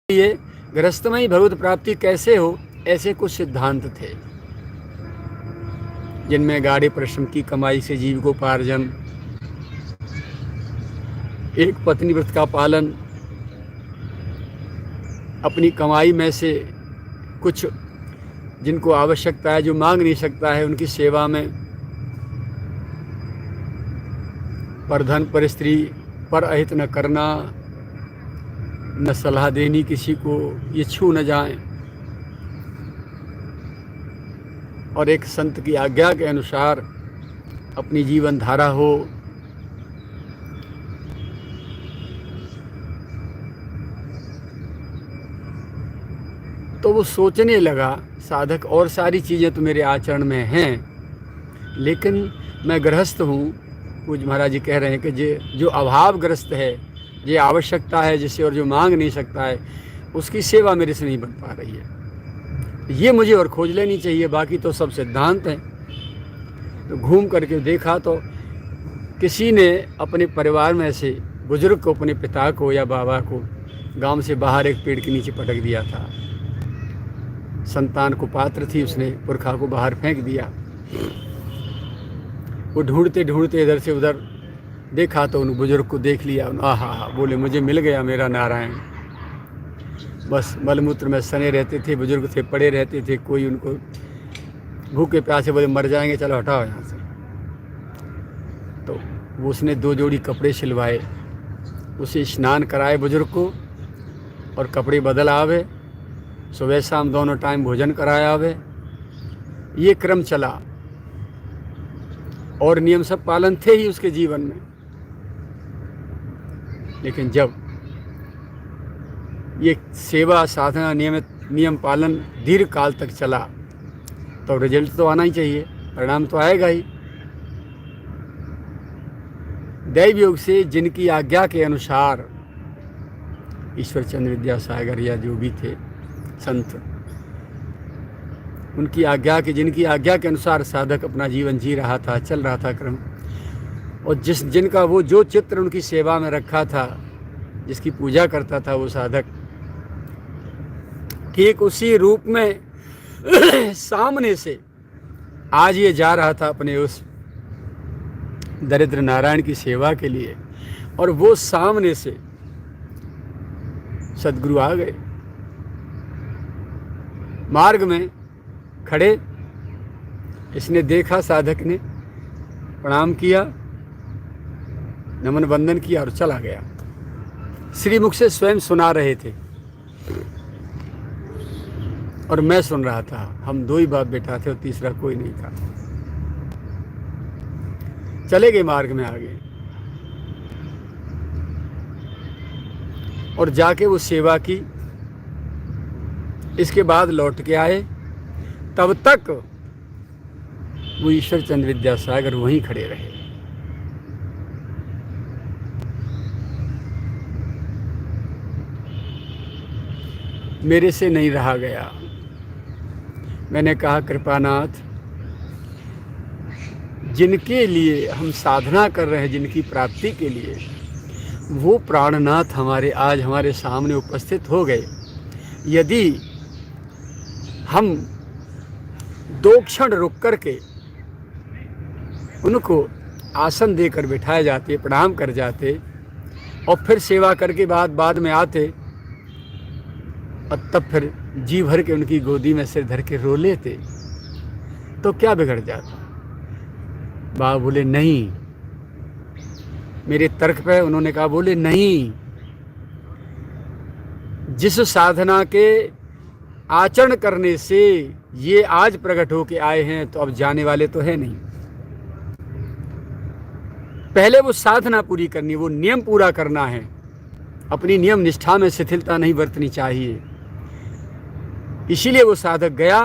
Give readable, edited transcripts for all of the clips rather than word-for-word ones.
लिए गृहस्थमयी भगवत प्राप्ति कैसे हो, ऐसे कुछ सिद्धांत थे जिनमें गाढ़े परिश्रम की कमाई से जीविकोपार्जन, एक पत्नी व्रत का पालन, अपनी कमाई में से कुछ जिनको आवश्यकता है, जो मांग नहीं सकता है, उनकी सेवा में, पर धन पर स्त्री पर अहित न करना, न सलाह देनी किसी को, ये छू न जाएं, और एक संत की आज्ञा के अनुसार अपनी जीवन धारा हो। तो वो सोचने लगा, साधक और सारी चीज़ें तो मेरे आचरण में हैं, लेकिन मैं गृहस्थ हूँ। पूज्य महाराज जी कह रहे हैं कि जो अभावग्रस्त है, ये आवश्यकता है जिसे, और जो मांग नहीं सकता है, उसकी सेवा मेरे से नहीं बन पा रही है। ये मुझे और खोज लेनी चाहिए, बाकी तो सब सिद्धांत हैं। तो घूम करके देखा तो किसी ने अपने परिवार में से बुजुर्ग को, अपने पिता को या बाबा को, गांव से बाहर एक पेड़ के नीचे पटक दिया था। संतान को पात्र थी, उसने पुरखा को बाहर फेंक दिया। वो ढूंढते ढूंढते इधर से उधर देखा तो उन बुजुर्ग को देख लिया। आहा, बोले मुझे मिल गया मेरा नारायण। बस मलमूत्र में सने रहते थे, बुजुर्ग थे, पड़े रहते थे, कोई उनको भूखे प्यासे बोले मर जाएंगे, चलो हटाओ यहाँ से। तो वो उसने 2 जोड़ी कपड़े सिलवाए, उसे स्नान कराए बुजुर्ग को, और कपड़े बदल आवे, सुबह शाम दोनों टाइम भोजन कराया आवे। ये क्रम चला, और नियम सब पालन थे ही उसके जीवन में। लेकिन जब ये सेवा साधना नियम पालन दीर्घ काल तक चला, तो रिजल्ट तो आना ही चाहिए, परिणाम तो आएगा ही। दैव योग से जिनकी आज्ञा के अनुसार ईश्वर चंद्र विद्यासागर या जो भी थे संत, उनकी आज्ञा के, जिनकी आज्ञा के अनुसार साधक अपना जीवन जी रहा था, चल रहा था क्रम, और जिनका वो जो चित्र उनकी सेवा में रखा था, जिसकी पूजा करता था वो साधक, ठीक उसी रूप में सामने से आज ये जा रहा था अपने उस दरिद्र नारायण की सेवा के लिए, और वो सामने से सद्गुरु आ गए। मार्ग में खड़े, इसने देखा, साधक ने प्रणाम किया, नमन वंदन किया और चला गया। श्रीमुख से स्वयं सुना रहे थे और मैं सुन रहा था। हम 2 ही बाप बेटा थे और तीसरा कोई नहीं था। चले गए, मार्ग में आ गए, और जाके वो सेवा की। इसके बाद लौट के आए, तब तक वो ईश्वर चंद्र विद्यासागर वहीं खड़े रहे। मेरे से नहीं रहा गया। मैंने कहा, कृपानाथ, जिनके लिए हम साधना कर रहे हैं, जिनकी प्राप्ति के लिए, वो प्राणनाथ आज हमारे सामने उपस्थित हो गए। यदि हम 2 क्षण रुक करके उनको आसन देकर बिठाए जाते, प्रणाम कर जाते, और फिर सेवा करके बाद में आते, और तब फिर जी भर के उनकी गोदी में सिर धर के रो लेते, तो क्या बिगड़ जाता? बाबा बोले नहीं। मेरे तर्क पे उन्होंने कहा, बोले नहीं, जिस साधना के आचरण करने से ये आज प्रकट होके आए हैं, तो अब जाने वाले तो है नहीं। पहले वो साधना पूरी करनी, वो नियम पूरा करना है। अपनी नियम निष्ठा में शिथिलता नहीं बरतनी चाहिए। इसीलिए वो साधक गया,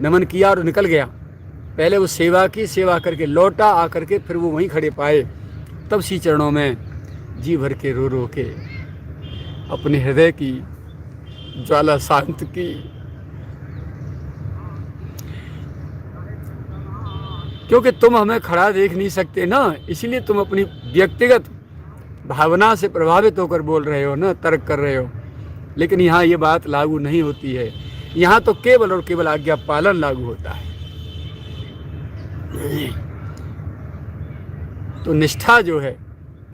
नमन किया और निकल गया। पहले वो सेवा की, सेवा करके लौटा, आकर के फिर वो वहीं खड़े पाए। तब श्री चरणों में जी भर के रो के अपने हृदय की ज्वाला शांत की। क्योंकि तुम हमें खड़ा देख नहीं सकते ना, इसलिए तुम अपनी व्यक्तिगत भावना से प्रभावित होकर बोल रहे हो ना, तर्क कर रहे हो। लेकिन यहाँ ये बात लागू नहीं होती है। यहाँ तो केवल और केवल आज्ञा पालन लागू होता है। तो निष्ठा जो है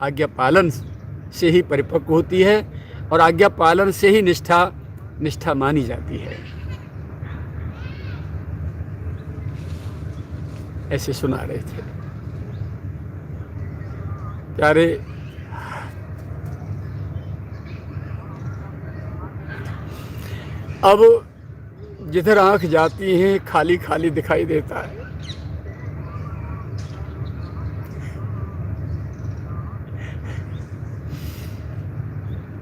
आज्ञा पालन से ही परिपक्व होती है और आज्ञा पालन से ही निष्ठा मानी जाती है। ऐसे सुना रहे थे प्यारे। अब जिधर आंख जाती है खाली खाली दिखाई देता है।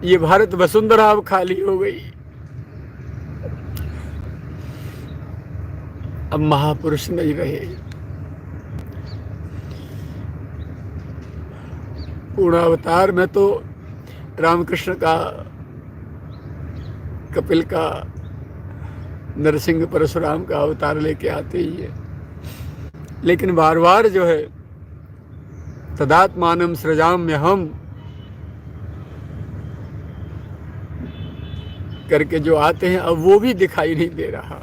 ये भारत वसुंधरा अब खाली हो गई। अब महापुरुष नहीं रहे। पूर्णावतार में तो रामकृष्ण का, कपिल का, नरसिंह परशुराम का अवतार लेके आते ही है, लेकिन बार बार जो है तदात्मानं सृजाम्यहम् करके जो आते हैं अब वो भी दिखाई नहीं दे रहा।